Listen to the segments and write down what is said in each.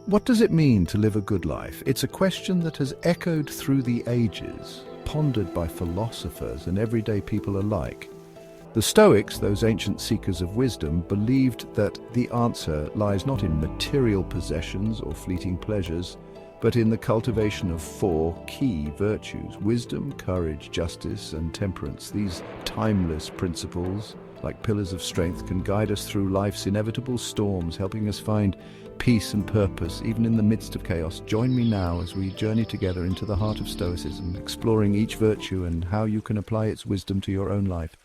What does it mean to live a good life? It's a question that has echoed through the ages, pondered by philosophers and everyday people alike. The Stoics, those ancient seekers of wisdom, believed that the answer lies not in material possessions or fleeting pleasures, but in the cultivation of four key virtues: wisdom, courage, justice, and temperance. These timeless principles, like pillars of strength, can guide us through life's inevitable storms, helping us find peace and purpose, even in the midst of chaos. Join me now as we journey together into the heart of Stoicism, exploring each virtue and how you can apply its wisdom to your own life.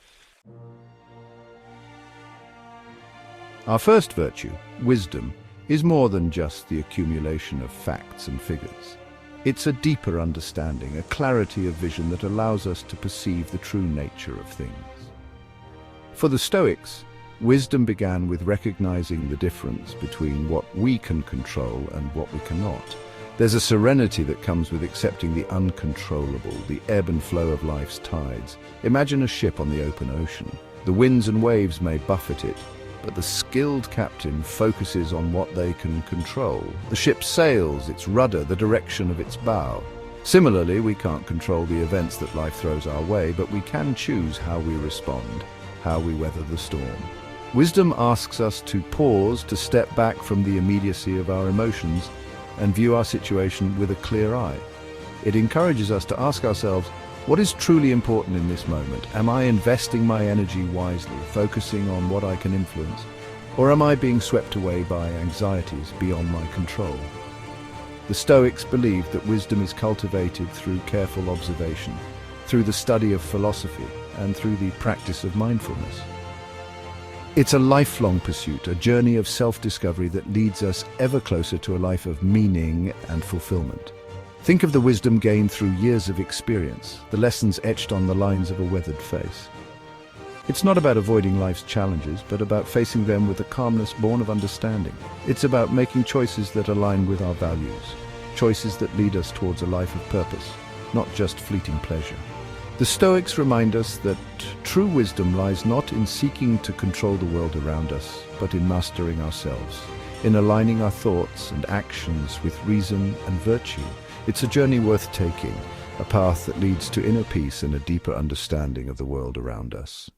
Our first virtue, wisdom, is more than just the accumulation of facts and figures. It's a deeper understanding, a clarity of vision that allows us to perceive the true nature of things. For the Stoics, wisdom began with recognizing the difference between what we can control and what we cannot. There's a serenity that comes with accepting the uncontrollable, the ebb and flow of life's tides. Imagine a ship on the open ocean. The winds and waves may buffet it, but the skilled captain focuses on what they can control. The ship sails, its rudder, the direction of its bow. Similarly, we can't control the events that life throws our way, but we can choose how we respond, how we weather the storm. Wisdom asks us to pause, to step back from the immediacy of our emotions and view our situation with a clear eye. It encourages us to ask ourselves, what is truly important in this moment? Am I investing my energy wisely, focusing on what I can influence? Or am I being swept away by anxieties beyond my control? The Stoics believed that wisdom is cultivated through careful observation, through the study of philosophy, and through the practice of mindfulness. It's a lifelong pursuit, a journey of self-discovery that leads us ever closer to a life of meaning and fulfillment. Think of the wisdom gained through years of experience, the lessons etched on the lines of a weathered face. It's not about avoiding life's challenges, but about facing them with a calmness born of understanding. It's about making choices that align with our values, choices that lead us towards a life of purpose, not just fleeting pleasure. The Stoics remind us that true wisdom lies not in seeking to control the world around us, but in mastering ourselves, in aligning our thoughts and actions with reason and virtue. It's a journey worth taking, a path that leads to inner peace and a deeper understanding of the world around us.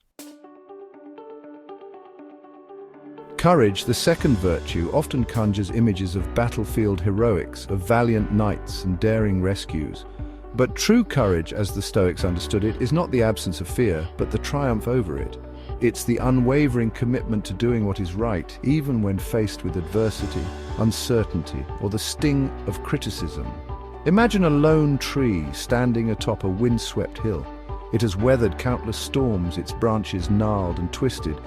Courage, the second virtue, often conjures images of battlefield heroics, of valiant knights and daring rescues. But true courage, as the Stoics understood it, is not the absence of fear, but the triumph over it. It's the unwavering commitment to doing what is right, even when faced with adversity, uncertainty, or the sting of criticism. Imagine a lone tree standing atop a windswept hill. It has weathered countless storms, its branches gnarled and twisted,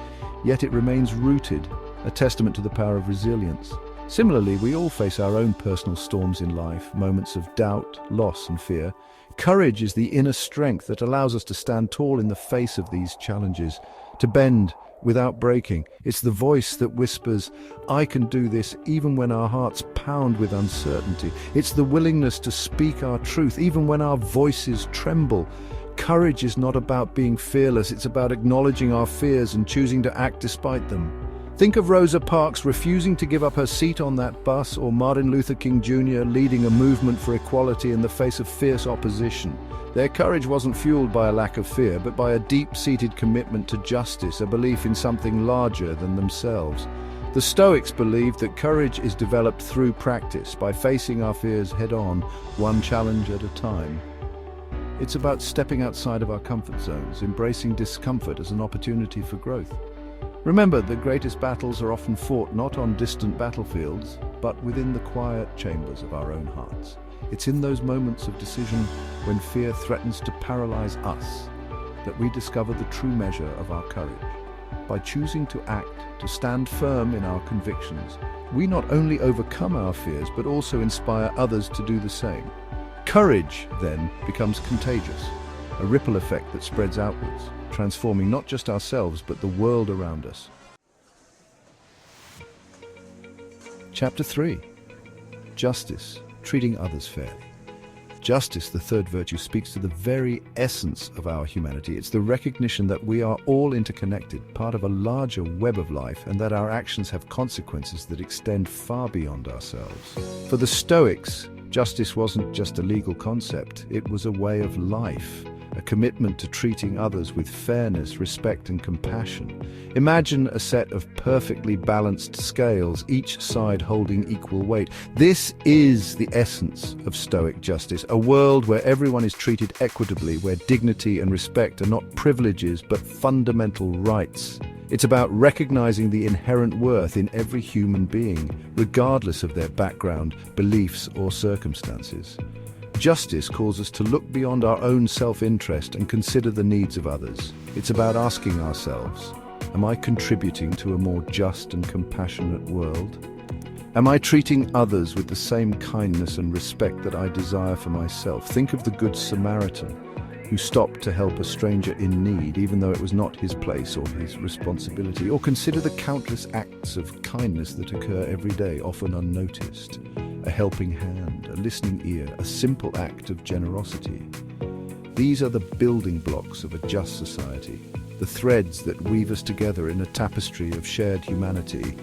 yet it remains rooted, a testament to the power of resilience. Similarly, we all face our own personal storms in life, moments of doubt, loss, and fear. Courage is the inner strength that allows us to stand tall in the face of these challenges, to bend without breaking. It's the voice that whispers, "I can do this," even when our hearts pound with uncertainty. It's the willingness to speak our truth, even when our voices tremble. Courage is not about being fearless, it's about acknowledging our fears and choosing to act despite them. Think of Rosa Parks refusing to give up her seat on that bus, or Martin Luther King Jr. leading a movement for equality in the face of fierce opposition. Their courage wasn't fueled by a lack of fear, but by a deep-seated commitment to justice, a belief in something larger than themselves. The Stoics believed that courage is developed through practice, by facing our fears head-on, one challenge at a time. It's about stepping outside of our comfort zones, embracing discomfort as an opportunity for growth. Remember, the greatest battles are often fought not on distant battlefields, but within the quiet chambers of our own hearts. It's in those moments of decision, when fear threatens to paralyze us, that we discover the true measure of our courage. By choosing to act, to stand firm in our convictions, we not only overcome our fears, but also inspire others to do the same. Courage, then, becomes contagious, a ripple effect that spreads outwards, transforming not just ourselves, but the world around us. Chapter 3. Justice, treating others fairly. Justice, the third virtue, speaks to the very essence of our humanity. It's the recognition that we are all interconnected, part of a larger web of life, and that our actions have consequences that extend far beyond ourselves. For the Stoics, justice wasn't just a legal concept, it was a way of life, a commitment to treating others with fairness, respect, and compassion. Imagine a set of perfectly balanced scales, each side holding equal weight. This is the essence of Stoic justice, a world where everyone is treated equitably, where dignity and respect are not privileges but fundamental rights. It's about recognizing the inherent worth in every human being, regardless of their background, beliefs, or circumstances. Justice calls us to look beyond our own self-interest and consider the needs of others. It's about asking ourselves, am I contributing to a more just and compassionate world? Am I treating others with the same kindness and respect that I desire for myself? Think of the Good Samaritan, who stopped to help a stranger in need, even though it was not his place or his responsibility. Or consider the countless acts of kindness that occur every day, often unnoticed. A helping hand, a listening ear, a simple act of generosity. These are the building blocks of a just society, the threads that weave us together in a tapestry of shared humanity.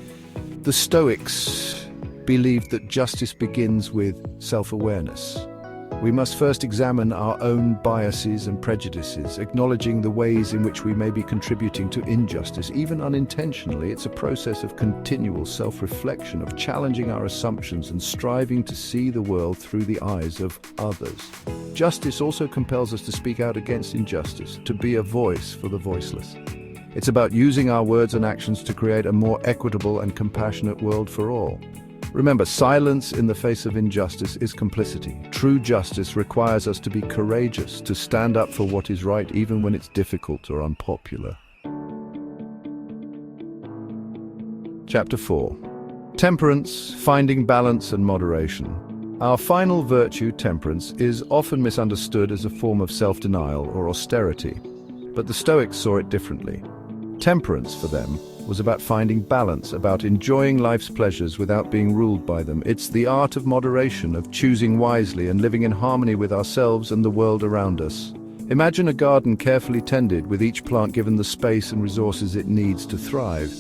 The Stoics believed that justice begins with self-awareness. We must first examine our own biases and prejudices, acknowledging the ways in which we may be contributing to injustice, even unintentionally. It's a process of continual self-reflection, of challenging our assumptions and striving to see the world through the eyes of others. Justice also compels us to speak out against injustice, to be a voice for the voiceless. It's about using our words and actions to create a more equitable and compassionate world for all. Remember, silence in the face of injustice is complicity. True justice requires us to be courageous, to stand up for what is right even when it's difficult or unpopular. Chapter 4. Temperance, finding balance and moderation. Our final virtue, temperance, is often misunderstood as a form of self-denial or austerity, but the Stoics saw it differently. Temperance, for them, was about finding balance, about enjoying life's pleasures without being ruled by them. It's the art of moderation, of choosing wisely and living in harmony with ourselves and the world around us. Imagine a garden carefully tended, with each plant given the space and resources it needs to thrive.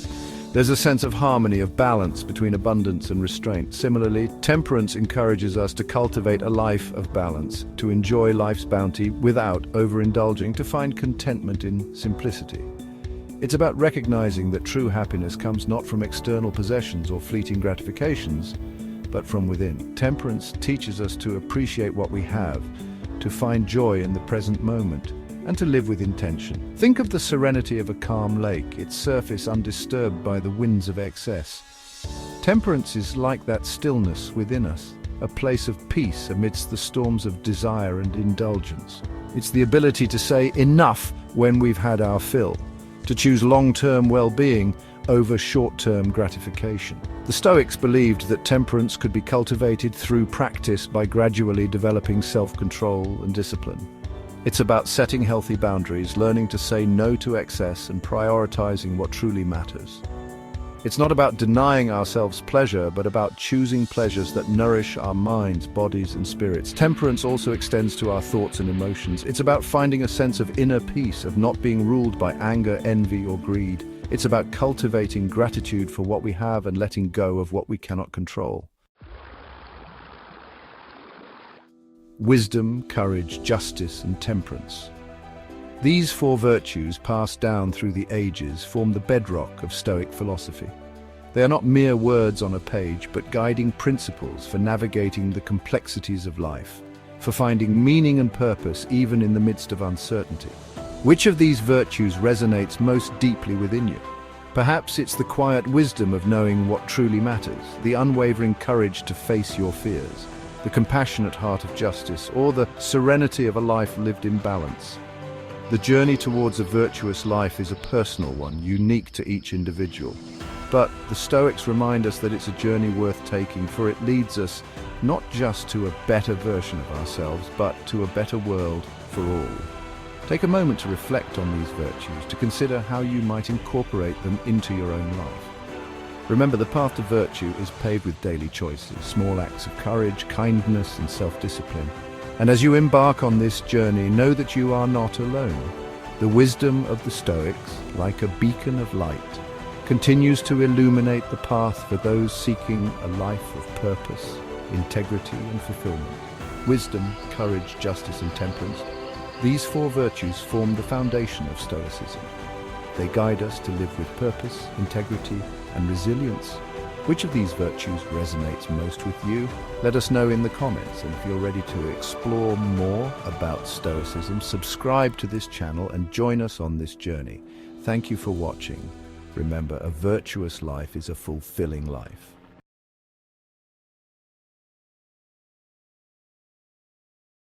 There's a sense of harmony, of balance between abundance and restraint. Similarly, temperance encourages us to cultivate a life of balance, to enjoy life's bounty without overindulging, to find contentment in simplicity. It's about recognizing that true happiness comes not from external possessions or fleeting gratifications, but from within. Temperance teaches us to appreciate what we have, to find joy in the present moment, and to live with intention. Think of the serenity of a calm lake, its surface undisturbed by the winds of excess. Temperance is like that stillness within us, a place of peace amidst the storms of desire and indulgence. It's the ability to say enough when we've had our fill, to choose long-term well-being over short-term gratification. The Stoics believed that temperance could be cultivated through practice by gradually developing self-control and discipline. It's about setting healthy boundaries, learning to say no to excess, and prioritizing what truly matters. It's not about denying ourselves pleasure, but about choosing pleasures that nourish our minds, bodies, and spirits. Temperance also extends to our thoughts and emotions. It's about finding a sense of inner peace, of not being ruled by anger, envy, or greed. It's about cultivating gratitude for what we have and letting go of what we cannot control. Wisdom, courage, justice, and temperance. These four virtues, passed down through the ages, form the bedrock of Stoic philosophy. They are not mere words on a page, but guiding principles for navigating the complexities of life, for finding meaning and purpose even in the midst of uncertainty. Which of these virtues resonates most deeply within you? Perhaps it's the quiet wisdom of knowing what truly matters, the unwavering courage to face your fears, the compassionate heart of justice, or the serenity of a life lived in balance. The journey towards a virtuous life is a personal one, unique to each individual. But the Stoics remind us that it's a journey worth taking, for it leads us not just to a better version of ourselves, but to a better world for all. Take a moment to reflect on these virtues, to consider how you might incorporate them into your own life. Remember, the path to virtue is paved with daily choices, small acts of courage, kindness, and self-discipline. And as you embark on this journey, know that you are not alone. The wisdom of the Stoics, like a beacon of light, continues to illuminate the path for those seeking a life of purpose, integrity, and fulfillment. Wisdom, courage, justice, and temperance. These four virtues form the foundation of Stoicism. They guide us to live with purpose, integrity, and resilience. Which of these virtues resonates most with you? Let us know in the comments, and if you're ready to explore more about Stoicism, subscribe to this channel and join us on this journey. Thank you for watching. Remember, a virtuous life is a fulfilling life.